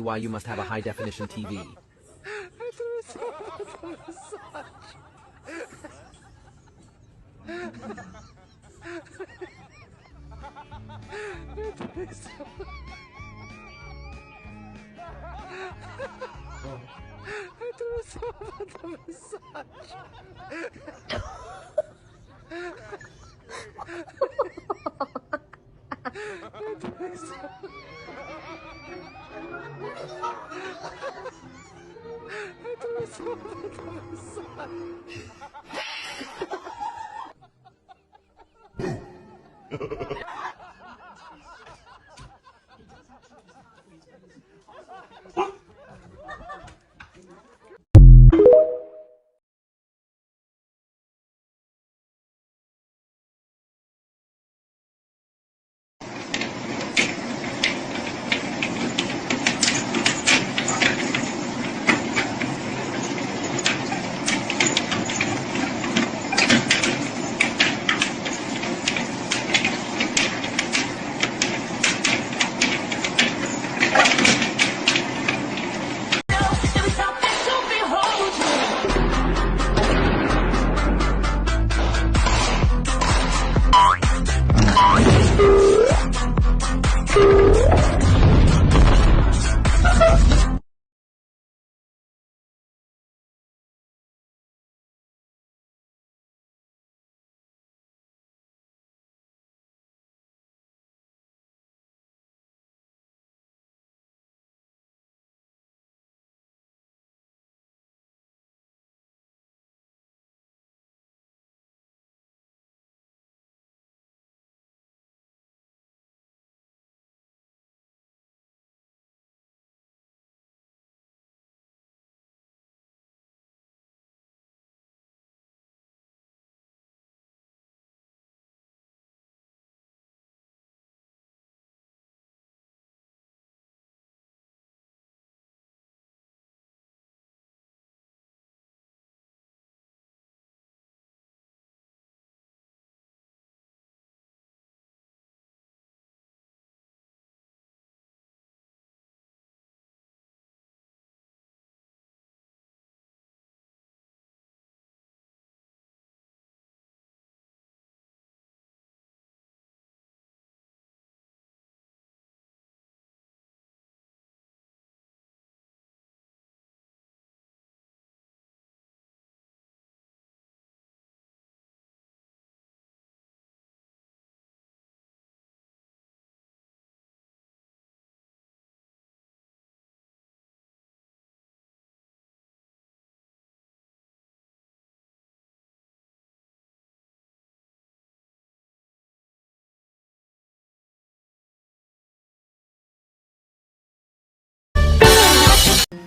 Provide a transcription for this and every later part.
Why you must have a high definition TV.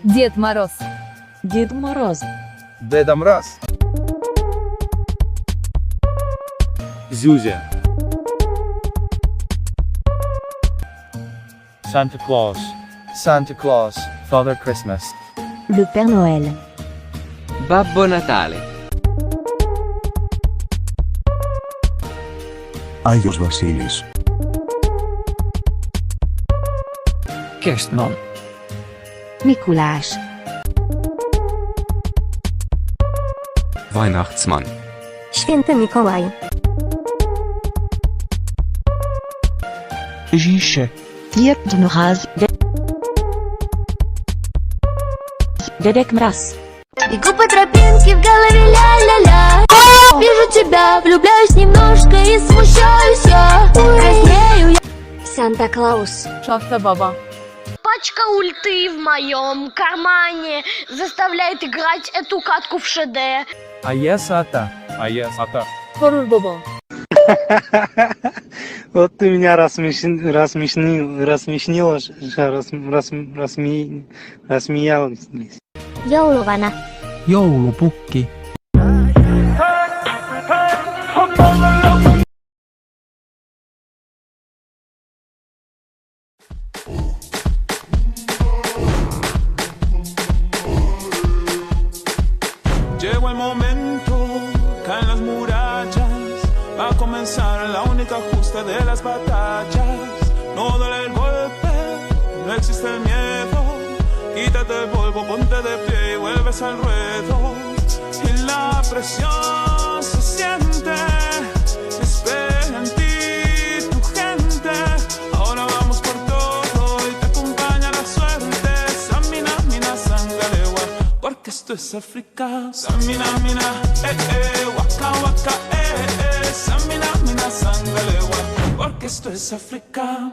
Дед Мороз. Дед Мороз. Деда Мраз. Зюзя. Santa Claus. Santa Claus. Father Christmas. Le Père Noël. Babbo Natale. Άγιος Βασίλης. Kerstman. Mikulás. Weihnachtsmann. Święty Mikołaj. Dziś. Ded Mraz. Дедек Мraz. Бегу по тропинке, в голове ля-ля-ля. Вижу тебя, влюбляюсь немножко и смущаюсь я. Краснею я. Санта-Клаус. Шахта Баба. Пачка ульты в моем кармане заставляет играть эту катку в ШД. А я Сата. А я Сата. Хорур Баба. Вот ты меня рассмеялась. Jouluvana. Joulupukki. comenzar la única justa de las batallas. No duele el golpe, no existe el miedo. Quítate el polvo, ponte de pie y vuelves al ruedo. Y la presión se siente, espera en ti tu gente. Ahora vamos por todo y te acompaña la suerte. Samina, mina, sangalewa, porque esto es África. Samina, mina, waka, waka, Samina, mina, sangalewa, porque esto es África.